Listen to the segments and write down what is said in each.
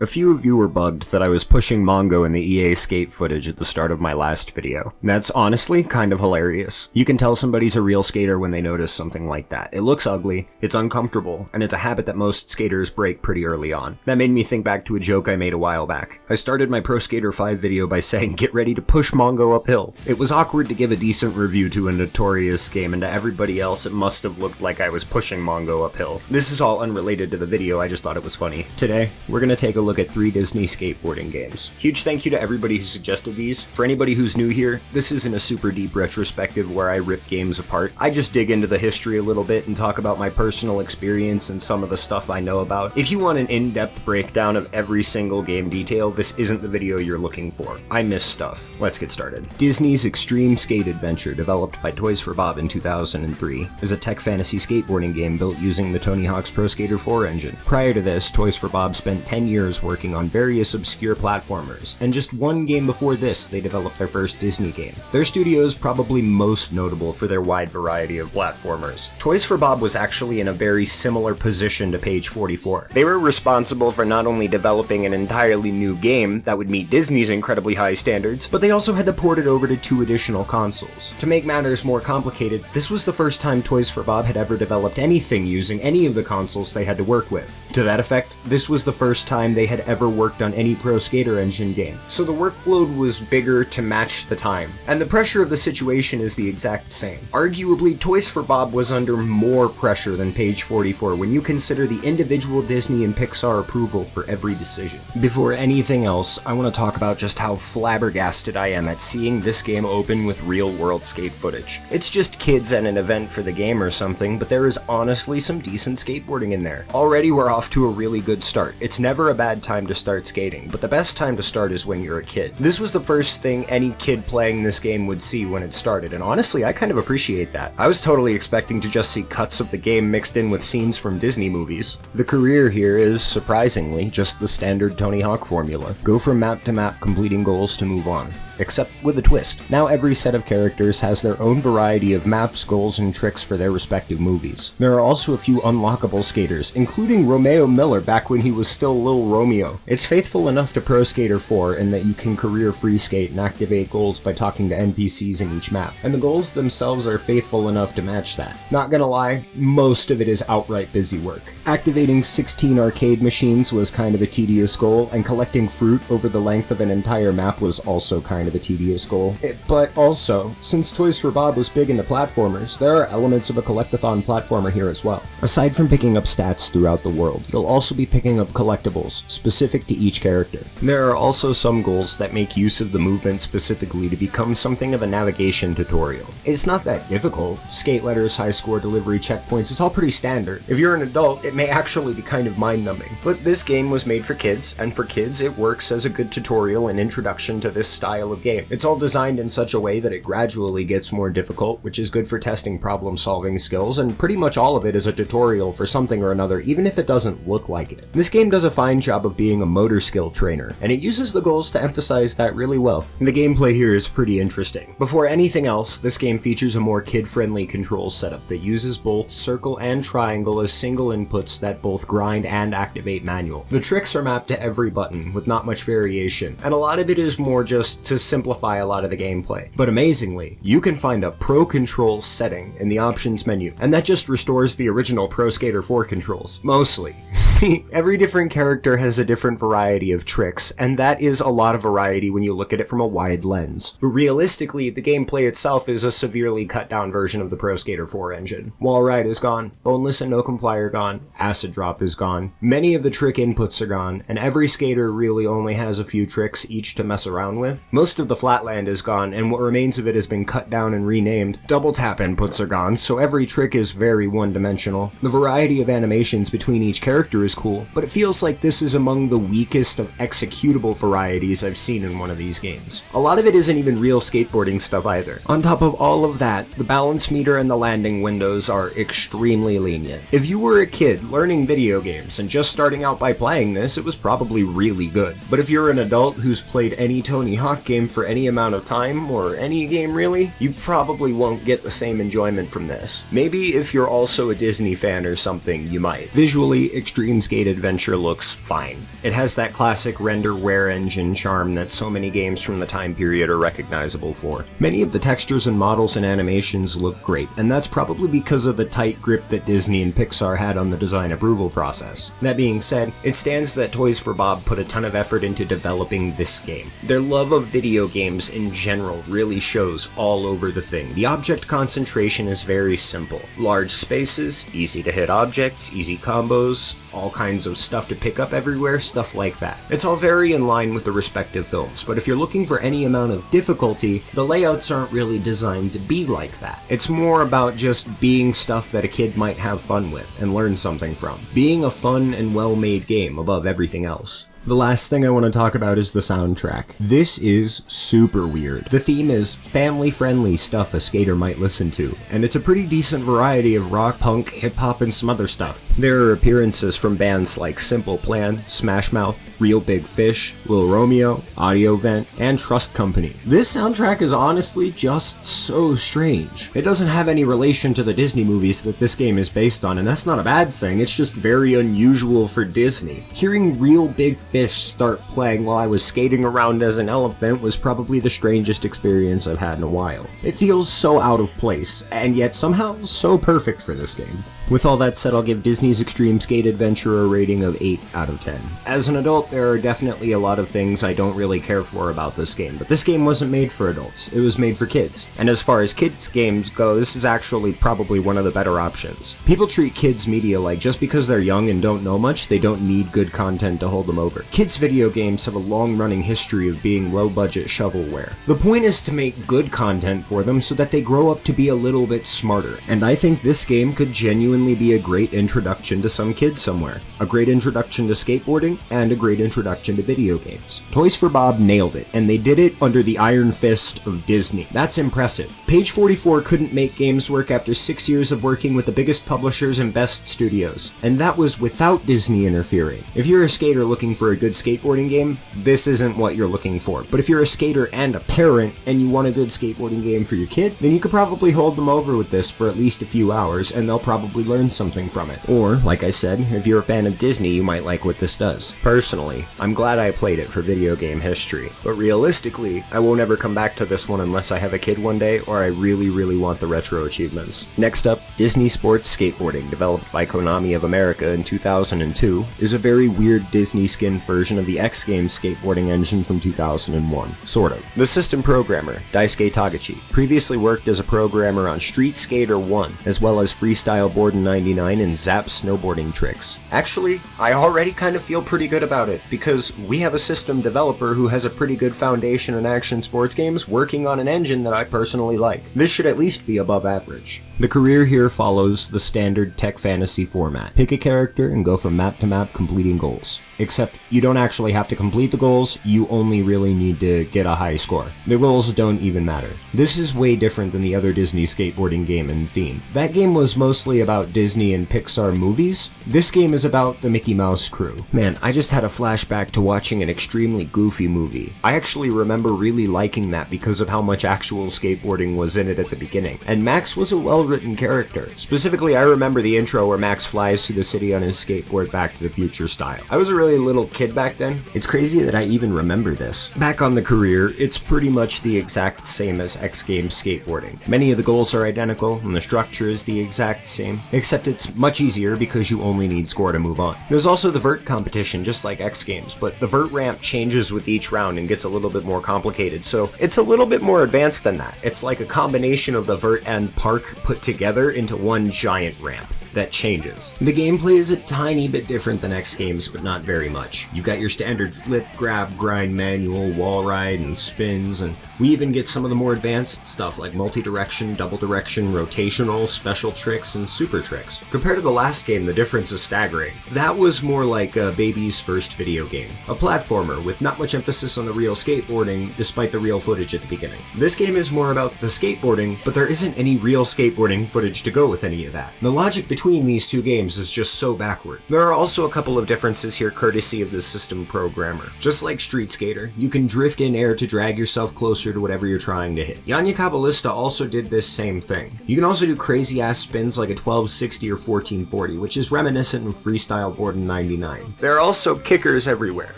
A few of you were bugged that I was pushing Mongo in the EA skate footage at the start of my last video. That's honestly kind of hilarious. You can tell somebody's a real skater when they notice something like that. It looks ugly, it's uncomfortable, and it's a habit that most skaters break pretty early on. That made me think back to a joke I made a while back. I started my Pro Skater 5 video by saying, get ready to push Mongo uphill. It was awkward to give a decent review to a notorious game, and to everybody else it must have looked like I was pushing Mongo uphill. This is all unrelated to the video, I just thought it was funny. Today, we're gonna take a look at 3 Disney skateboarding games. Huge thank you to everybody who suggested these. For anybody who's new here, this isn't a super deep retrospective where I rip games apart. I just dig into the history a little bit and talk about my personal experience and some of the stuff I know about. If you want an in-depth breakdown of every single game detail, this isn't the video you're looking for. I miss stuff. Let's get started. Disney's Extreme Skate Adventure, developed by Toys for Bob in 2003, is a tech fantasy skateboarding game built using the Tony Hawk's Pro Skater 4 engine. Prior to this, Toys for Bob spent 10 years working on various obscure platformers, and just one game before this, they developed their first Disney game. Their studio is probably most notable for their wide variety of platformers. Toys for Bob was actually in a very similar position to Page 44. They were responsible for not only developing an entirely new game that would meet Disney's incredibly high standards, but they also had to port it over to 2 additional consoles. To make matters more complicated, this was the first time Toys for Bob had ever developed anything using any of the consoles they had to work with. To that effect, this was the first time they had ever worked on any Pro Skater engine game, so the workload was bigger to match the time, and the pressure of the situation is the exact same. Arguably, Toys for Bob was under more pressure than Page 44 when you consider the individual Disney and Pixar approval for every decision. Before anything else, I want to talk about just how flabbergasted I am at seeing this game open with real-world skate footage. It's just kids at an event for the game or something, but there is honestly some decent skateboarding in there. Already we're off to a really good start. It's never a bad time to start skating, but the best time to start is when you're a kid. This was the first thing any kid playing this game would see when it started, and honestly, I kind of appreciate that. I was totally expecting to just see cuts of the game mixed in with scenes from Disney movies. The career here is, surprisingly, just the standard Tony Hawk formula. Go from map to map, completing goals to move on. Except with a twist. Now every set of characters has their own variety of maps, goals, and tricks for their respective movies. There are also a few unlockable skaters, including Romeo Miller back when he was still Lil Romeo. It's faithful enough to Pro Skater 4 in that you can career free skate and activate goals by talking to NPCs in each map, and the goals themselves are faithful enough to match that. Not gonna lie, most of it is outright busy work. Activating 16 arcade machines was kind of a tedious goal, and collecting fruit over the length of an entire map was also kind of a tedious goal. But also, since Toys for Bob was big into platformers, there are elements of a collectathon platformer here as well. Aside from picking up stats throughout the world, you'll also be picking up collectibles specific to each character. There are also some goals that make use of the movement specifically to become something of a navigation tutorial. It's not that difficult. Skate letters, high score, delivery checkpoints, it's all pretty standard. If you're an adult, it may actually be kind of mind-numbing. But this game was made for kids, and for kids it works as a good tutorial and introduction to this style of game. It's all designed in such a way that it gradually gets more difficult, which is good for testing problem-solving skills, and pretty much all of it is a tutorial for something or another, even if it doesn't look like it. This game does a fine job of being a motor skill trainer, and it uses the goals to emphasize that really well. The gameplay here is pretty interesting. Before anything else, this game features a more kid-friendly controls setup that uses both circle and triangle as single inputs that both grind and activate manual. The tricks are mapped to every button, with not much variation, and a lot of it is more just to simplify a lot of the gameplay. But amazingly, you can find a Pro Controls setting in the options menu, and that just restores the original Pro Skater 4 controls. Mostly. See, every different character has a different variety of tricks, and that is a lot of variety when you look at it from a wide lens. But realistically, the gameplay itself is a severely cut down version of the Pro Skater 4 engine. Wall ride is gone, boneless and no comply are gone, acid drop is gone, many of the trick inputs are gone, and every skater really only has a few tricks each to mess around with. Most of the flatland is gone, and what remains of it has been cut down and renamed. Double tap inputs are gone, so every trick is very one-dimensional. The variety of animations between each character is cool, but it feels like this is among the weakest of executable varieties I've seen in one of these games. A lot of it isn't even real skateboarding stuff either. On top of all of that, the balance meter and the landing windows are extremely lenient. If you were a kid learning video games and just starting out by playing this, it was probably really good. But if you're an adult who's played any Tony Hawk game for any amount of time, or any game really, you probably won't get the same enjoyment from this. Maybe if you're also a Disney fan or something, you might. Visually, Extreme Extreme Skate Adventure looks fine. It has that classic render-wear engine charm that so many games from the time period are recognizable for. Many of the textures and models and animations look great, and that's probably because of the tight grip that Disney and Pixar had on the design approval process. That being said, it stands that Toys for Bob put a ton of effort into developing this game. Their love of video games in general really shows all over the thing. The object concentration is very simple. Large spaces, easy to hit objects, easy combos, all kinds of stuff to pick up everywhere, stuff like that. It's all very in line with the respective films, but if you're looking for any amount of difficulty, the layouts aren't really designed to be like that. It's more about just being stuff that a kid might have fun with and learn something from. Being a fun and well-made game above everything else. The last thing I want to talk about is the soundtrack. This is super weird. The theme is family-friendly stuff a skater might listen to, and it's a pretty decent variety of rock, punk, hip-hop, and some other stuff. There are appearances from bands like Simple Plan, Smash Mouth, Real Big Fish, Lil Romeo, Audio Vent, and Trust Company. This soundtrack is honestly just so strange. It doesn't have any relation to the Disney movies that this game is based on, and that's not a bad thing, it's just very unusual for Disney. Hearing Real Big Fish start playing while I was skating around as an elephant was probably the strangest experience I've had in a while. It feels so out of place, and yet somehow so perfect for this game. With all that said, I'll give Disney's Extreme Skate Adventure a rating of 8 out of 10. As an adult, there are definitely a lot of things I don't really care for about this game, but this game wasn't made for adults, it was made for kids. And as far as kids games go, this is actually probably one of the better options. People treat kids media like just because they're young and don't know much, they don't need good content to hold them over. Kids video games have a long-running history of being low-budget shovelware. The point is to make good content for them so that they grow up to be a little bit smarter, and I think this game could genuinely be a great introduction to some kid somewhere. A great introduction to skateboarding, and a great introduction to video games. Toys for Bob nailed it, and they did it under the iron fist of Disney. That's impressive. Page 44 couldn't make games work after 6 years of working with the biggest publishers and best studios, and that was without Disney interfering. If you're a skater looking for a good skateboarding game, this isn't what you're looking for. But if you're a skater and a parent, and you want a good skateboarding game for your kid, then you could probably hold them over with this for at least a few hours, and they'll probably learn something from it. Or, like I said, if you're a fan of Disney, you might like what this does. Personally, I'm glad I played it for video game history, but realistically, I won't ever come back to this one unless I have a kid one day or I really want the retro achievements. Next up, Disney Sports Skateboarding, developed by Konami of America in 2002, is a very weird Disney-skinned version of the X Games skateboarding engine from 2001. Sort of. The system programmer, Daisuke Tagachi, previously worked as a programmer on Street Skater 1, as well as Freestyle Board 99 and Zap snowboarding tricks. Actually, I already kind of feel pretty good about it, because we have a system developer who has a pretty good foundation in action sports games working on an engine that I personally like. This should at least be above average. The career here follows the standard tech fantasy format. Pick a character and go from map to map completing goals. Except you don't actually have to complete the goals, you only really need to get a high score. The goals don't even matter. This is way different than the other Disney skateboarding game and theme. That game was mostly about Disney and Pixar movies. This game is about the Mickey Mouse crew. Man, I just had a flashback to watching an extremely goofy movie. I actually remember really liking that because of how much actual skateboarding was in it at the beginning. And Max was a well-written character. Specifically, I remember the intro where Max flies through the city on his skateboard Back to the Future style. I was a really little kid back then. It's crazy that I even remember this. Back on the career, it's pretty much the exact same as X Games skateboarding. Many of the goals are identical, and the structure is the exact same, except it's much easier because you only need score to move on. There's also the vert competition, just like X Games, but the vert ramp changes with each round and gets a little bit more complicated, so it's a little bit more advanced than that. It's like a combination of the vert and park put together into one giant ramp that changes. The gameplay is a tiny bit different than X Games, but not very much. You got your standard flip, grab, grind, manual, wall ride, and spins, and we even get some of the more advanced stuff like multi-direction, double direction, rotational, special tricks, and super tricks. Compared to the last game, the difference is staggering. That was more like a baby's first video game. A platformer with not much emphasis on the real skateboarding, despite the real footage at the beginning. This game is more about the skateboarding, but there isn't any real skateboarding footage to go with any of that. The logic between between these two games is just so backward. There are also a couple of differences here courtesy of the system programmer. Just like Street Skater, you can drift in air to drag yourself closer to whatever you're trying to hit. Yanya Kabbalista also did this same thing. You can also do crazy ass spins like a 1260 or 1440, which is reminiscent of Freestyle Borden 99. There are also kickers everywhere.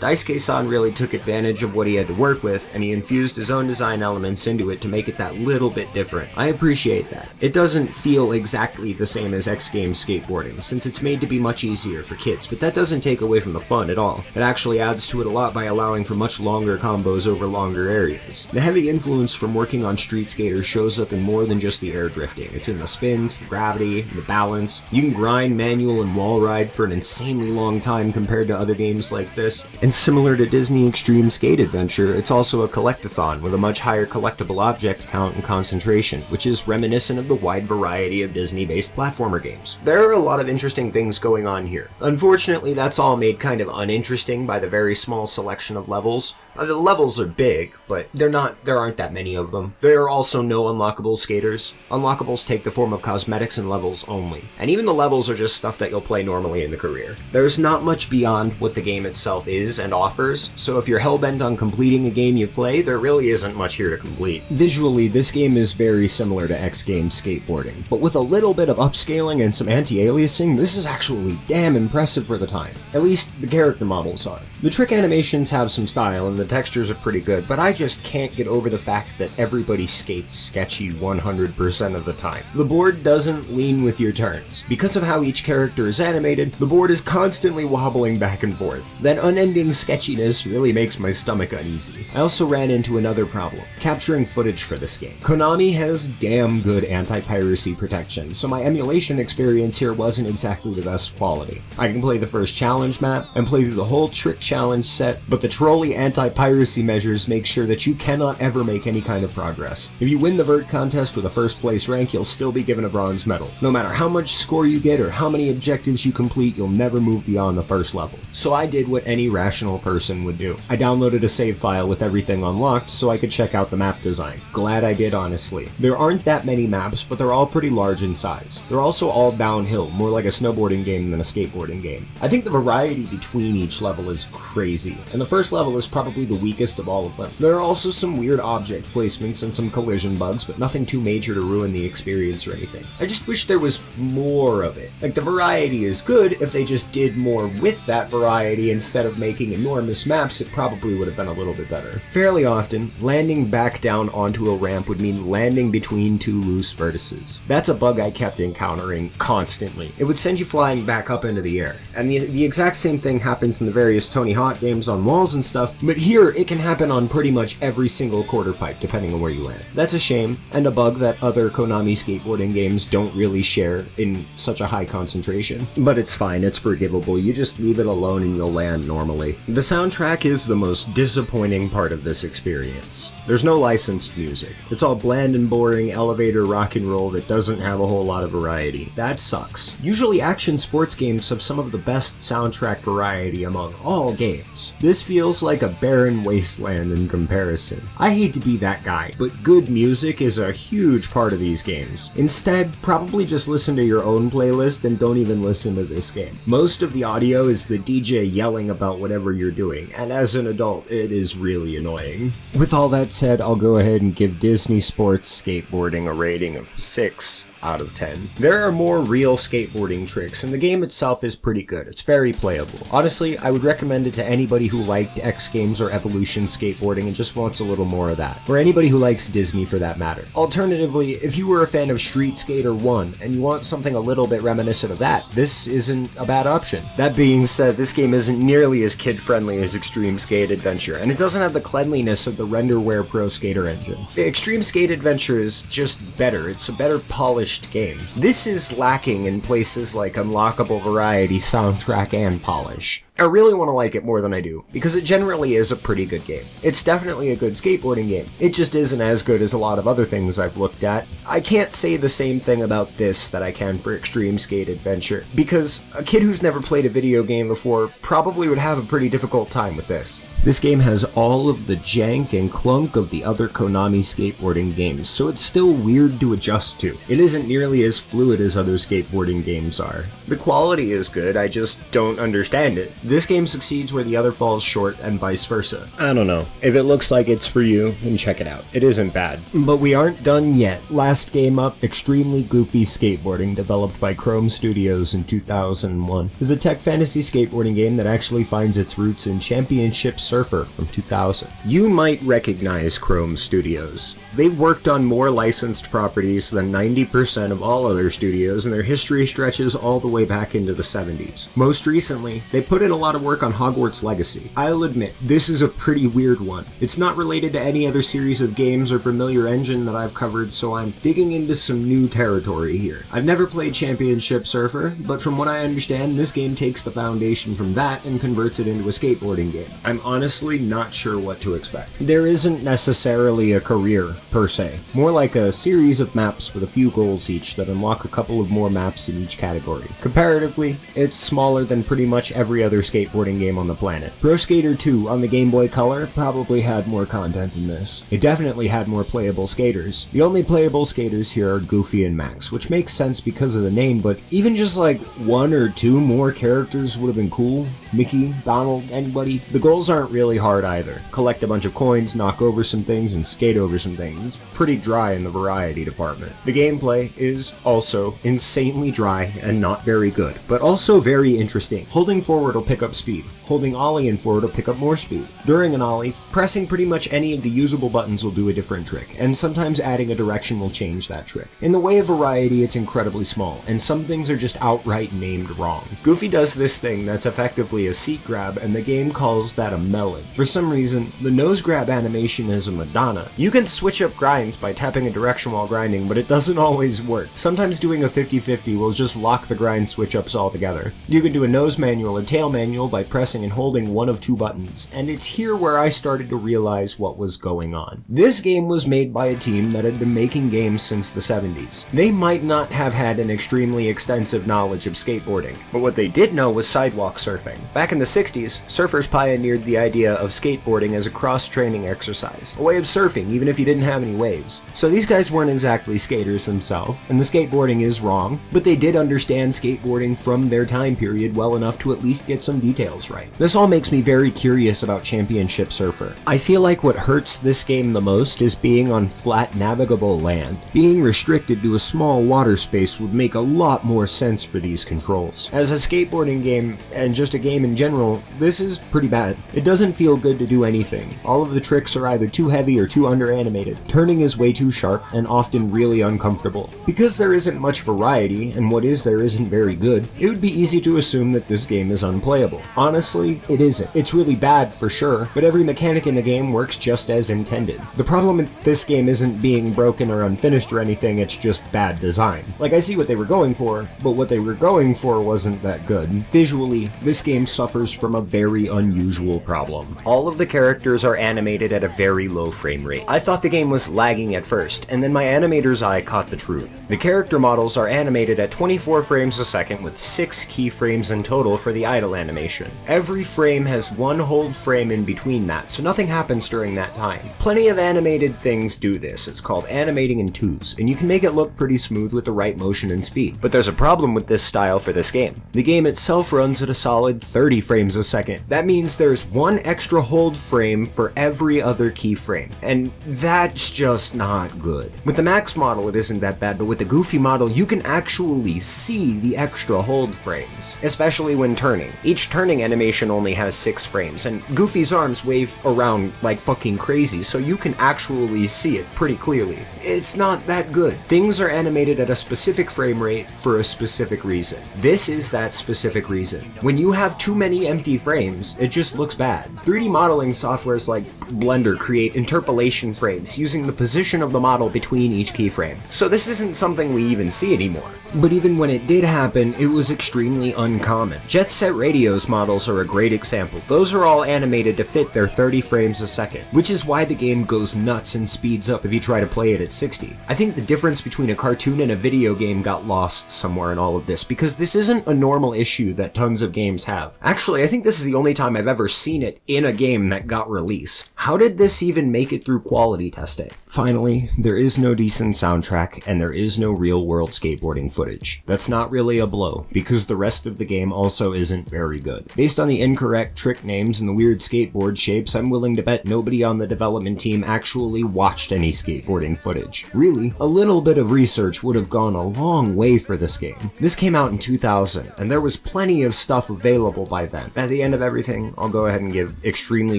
Daisuke-san really took advantage of what he had to work with, and he infused his own design elements into it to make it that little bit different. I appreciate that. It doesn't feel exactly the same as X Games skateboarding, since it's made to be much easier for kids, but that doesn't take away from the fun at all. It actually adds to it a lot by allowing for much longer combos over longer areas. The heavy influence from working on Street Skater shows up in more than just the air drifting. It's in the spins, the gravity, the balance. You can grind, manual, and wall ride for an insanely long time compared to other games like this. And similar to Disney Extreme Skate Adventure, it's also a collectathon with a much higher collectible object count and concentration, which is reminiscent of the wide variety of Disney-based platformer games. There are a lot of interesting things going on here. Unfortunately, that's all made kind of uninteresting by the very small selection of levels. The levels are big, but there aren't that many of them. There are also no unlockable skaters. Unlockables take the form of cosmetics and levels only. And even the levels are just stuff that you'll play normally in the career. There's not much beyond what the game itself is and offers, so if you're hellbent on completing a game you play, there really isn't much here to complete. Visually, this game is very similar to X Games Skateboarding, but with a little bit of upscaling and some anti-aliasing, this is actually damn impressive for the time. At least the character models are. The trick animations have some style and the textures are pretty good, but I just can't get over the fact that everybody skates sketchy 100% of the time. The board doesn't lean with your turns. Because of how each character is animated, the board is constantly wobbling back and forth. That unending sketchiness really makes my stomach uneasy. I also ran into another problem: capturing footage for this game. Konami has damn good anti-piracy protection, so my emulation experience here wasn't exactly the best quality. I can play the first challenge map and play through the whole trick challenge set, but the trolley anti-piracy measures make sure that you cannot ever make any kind of progress. If you win the vert contest with a first place rank, you'll still be given a bronze medal. No matter how much score you get or how many objectives you complete, you'll never move beyond the first level. So I did what any rational person would do. I downloaded a save file with everything unlocked so I could check out the map design. Glad I did, honestly. There aren't that many maps, but they're all pretty large in size. They're also all downhill, more like a snowboarding game than a skateboarding game. I think the variety between each level is crazy, and the first level is probably the weakest of all of them. There are also some weird object placements and some collision bugs, but nothing too major to ruin the experience or anything. I just wish there was more of it. Like, the variety is good. If they just did more with that variety instead of making enormous maps, it probably would have been a little bit better. Fairly often, landing back down onto a ramp would mean landing between two loose vertices. That's a bug I kept encountering constantly. It would send you flying back up into the air. And the exact same thing happens in the various Tony Hawk games on walls and stuff, but here it can happen on pretty much every single quarter pipe depending on where you land. That's a shame, and a bug that other Konami skateboarding games don't really share in such a high concentration. But it's fine, it's forgivable. You just leave it alone and you'll land normally. The soundtrack is the most disappointing part of this experience. There's no licensed music. It's all bland and boring elevator rock and roll that doesn't have a whole lot of variety. That sucks. Usually action sports games have some of the best soundtrack variety among all games. This feels like a barren wasteland in comparison. I hate to be that guy, but good music is a huge part of these games. Instead, probably just listen to your own playlist and don't even listen to this game. Most of the audio is the DJ yelling about whatever you're doing, and as an adult, it is really annoying. With all that said, I'll go ahead and give Disney Sports Skateboarding a rating of 6 out of 10. There are more real skateboarding tricks, and the game itself is pretty good. It's very playable. Honestly, I would recommend it to anybody who liked X Games or Evolution skateboarding and just wants a little more of that, or anybody who likes Disney for that matter. Alternatively, if you were a fan of Street Skater 1 and you want something a little bit reminiscent of that, this isn't a bad option. That being said, this game isn't nearly as kid-friendly as Extreme Skate Adventure, and it doesn't have the cleanliness of the Renderware Pro Skater engine. The Extreme Skate Adventure is just better. It's a better polished game. This is lacking in places like unlockable variety, soundtrack, and polish. I really want to like it more than I do, because it generally is a pretty good game. It's definitely a good skateboarding game. It just isn't as good as a lot of other things I've looked at. I can't say the same thing about this that I can for Extreme Skate Adventure, because a kid who's never played a video game before probably would have a pretty difficult time with this. This game has all of the jank and clunk of the other Konami skateboarding games, so it's still weird to adjust to. It isn't nearly as fluid as other skateboarding games are. The quality is good, I just don't understand it. This game succeeds where the other falls short and vice versa. I don't know. If it looks like it's for you, then check it out. It isn't bad. But we aren't done yet. Last game up, Extremely Goofy Skateboarding, developed by Chrome Studios in 2001, is a tech fantasy skateboarding game that actually finds its roots in Championship Surfer from 2000. You might recognize Chrome Studios. They've worked on more licensed properties than 90% of all other studios, and their history stretches all the way back into the 70s. Most recently, they put in a lot of work on Hogwarts Legacy. I'll admit, this is a pretty weird one. It's not related to any other series of games or familiar engine that I've covered, so I'm digging into some new territory here. I've never played Championship Surfer, but from what I understand, this game takes the foundation from that and converts it into a skateboarding game. I'm honestly not sure what to expect. There isn't necessarily a career, per se. More like a series of maps with a few goals each that unlock a couple of more maps in each category. Comparatively, it's smaller than pretty much every other skateboarding game on the planet. Pro Skater 2 on the Game Boy Color probably had more content than this. It definitely had more playable skaters. The only playable skaters here are Goofy and Max, which makes sense because of the name, but even just like one or two more characters would have been cool. Mickey, Donald, anybody. The goals aren't really hard either. Collect a bunch of coins, knock over some things, and skate over some things. It's pretty dry in the variety department. The gameplay is also insanely dry and not very good, but also very interesting. Holding forward will pick up speed. Holding ollie and forward will pick up more speed. During an ollie, pressing pretty much any of the usable buttons will do a different trick, and sometimes adding a direction will change that trick. In the way of variety, it's incredibly small, and some things are just outright named wrong. Goofy does this thing that's effectively a seat grab, and the game calls that a melon. For some reason, the nose grab animation is a Madonna. You can switch up grinds by tapping a direction while grinding, but it doesn't always work. Sometimes doing a 50-50 will just lock the grind switch ups altogether. You can do a nose manual or tail manual by pressing and holding one of two buttons, and it's here where I started to realize what was going on. This game was made by a team that had been making games since the 70s. They might not have had an extremely extensive knowledge of skateboarding, but what they did know was sidewalk surfing. Back in the 60s, surfers pioneered the idea of skateboarding as a cross-training exercise, a way of surfing even if you didn't have any waves. So these guys weren't exactly skaters themselves, and the skateboarding is wrong, but they did understand skateboarding from their time period well enough to at least get some details right. This all makes me very curious about Championship Surfer. I feel like what hurts this game the most is being on flat navigable land. Being restricted to a small water space would make a lot more sense for these controls. As a skateboarding game, and just a game in general, this is pretty bad. It doesn't feel good to do anything. All of the tricks are either too heavy or too under-animated. Turning is way too sharp and often really uncomfortable. Because there isn't much variety, and what is there isn't very good, it would be easy to assume that this game is unplayable. Honestly, it isn't. It's really bad for sure, but every mechanic in the game works just as intended. The problem with this game isn't being broken or unfinished or anything, it's just bad design. Like, I see what they were going for, but what they were going for wasn't that good. Visually, this game suffers from a very unusual problem. All of the characters are animated at a very low frame rate. I thought the game was lagging at first, and then my animator's eye caught the truth. The character models are animated at 24 frames a second with 6 keyframes in total for the idle animation. Every frame has one hold frame in between that, so nothing happens during that time. Plenty of animated things do this. It's called animating in twos, and you can make it look pretty smooth with the right motion and speed. But there's a problem with this style for this game. The game itself runs at a solid 30 frames a second. That means there's one extra hold frame for every other keyframe, and that's just not good. With the Max model it isn't that bad, but with the Goofy model you can actually see the extra hold frames, especially when turning. Each turning animation only has 6 frames, and Goofy's arms wave around like fucking crazy, so you can actually see it pretty clearly. It's not that good. Things are animated at a specific frame rate for a specific reason. This is that specific reason. When you have too many empty frames, it just looks bad. 3D modeling softwares like Blender create interpolation frames using the position of the model between each keyframe. So this isn't something we even see anymore. But even when it did happen, it was extremely uncommon. Jet Set Radio's models are a great example. Those are all animated to fit their 30 frames a second, which is why the game goes nuts and speeds up if you try to play it at 60. I think the difference between a cartoon and a video game got lost somewhere in all of this, because this isn't a normal issue that tons of games have. Actually, I think this is the only time I've ever seen it in a game that got released. How did this even make it through quality testing? Finally, there is no decent soundtrack, and there is no real-world skateboarding footage. That's not really a blow, because the rest of the game also isn't very good. Based on the incorrect trick names and the weird skateboard shapes, I'm willing to bet nobody on the development team actually watched any skateboarding footage. Really, a little bit of research would have gone a long way for this game. This came out in 2000, and there was plenty of stuff available by then. At the end of everything, I'll go ahead and give Extremely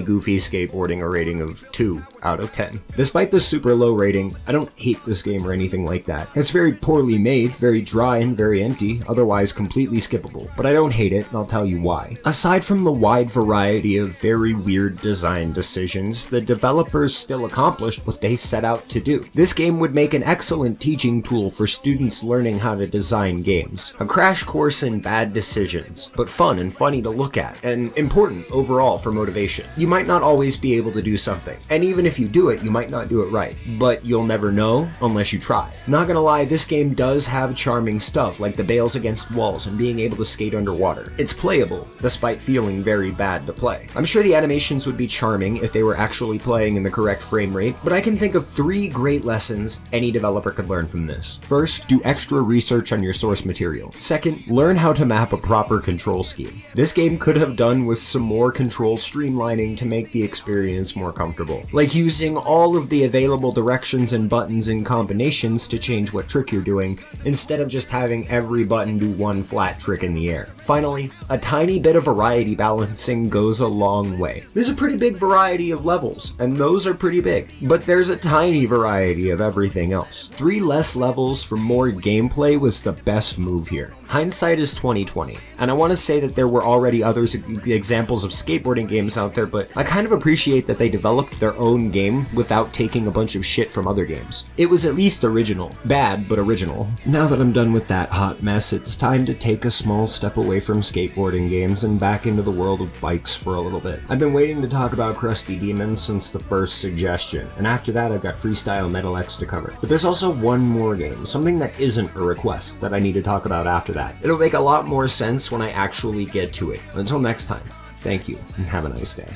Goofy Skateboarding a rating of 2 out of 10. Despite the super low rating, I don't hate this game or anything like that. It's very poorly made, very dry and very empty, otherwise completely skippable, but I don't hate it, and I'll tell you why. Aside from the wide variety of very weird design decisions, the developers still accomplished what they set out to do. This game would make an excellent teaching tool for students learning how to design games. A crash course in bad decisions, but fun and funny to look at, and important overall for motivation. You might not always be able to do something, and even if you do it, you might not do it right, but you'll never know unless you try. Not gonna lie, this game does have charming stuff like the bails against walls and being able to skate underwater. It's playable, despite feeling very bad to play. I'm sure the animations would be charming if they were actually playing in the correct frame rate, but I can think of 3 great lessons any developer could learn from this. First, do extra research on your source material. Second, learn how to map a proper control scheme. This game could have done with some more control streamlining to make the experience more comfortable, like using all of the available directions and buttons in combinations to change what trick you're doing, instead of just having every button do one flat trick in the air. Finally, a tiny bit of variety balancing goes a long way. There's a pretty big variety of levels, and those are pretty big, but there's a tiny variety of everything else. 3 less levels for more gameplay was the best move here. Hindsight is 2020, and I want to say that there were already other examples of skateboarding games out there, but I kind of appreciate that they developed their own game without taking a bunch of shit from other games. It was at least original. Bad, but original. Now that I'm done with that hot mess, it's time to take a small step away from skateboarding games and back into the world of bikes for a little bit. I've been waiting to talk about Crusty Demons since the first suggestion, and after that I've got Freestyle Metal X to cover. But there's also one more game, something that isn't a request, that I need to talk about after that. It'll make a lot more sense when I actually get to it. Until next time, thank you, and have a nice day.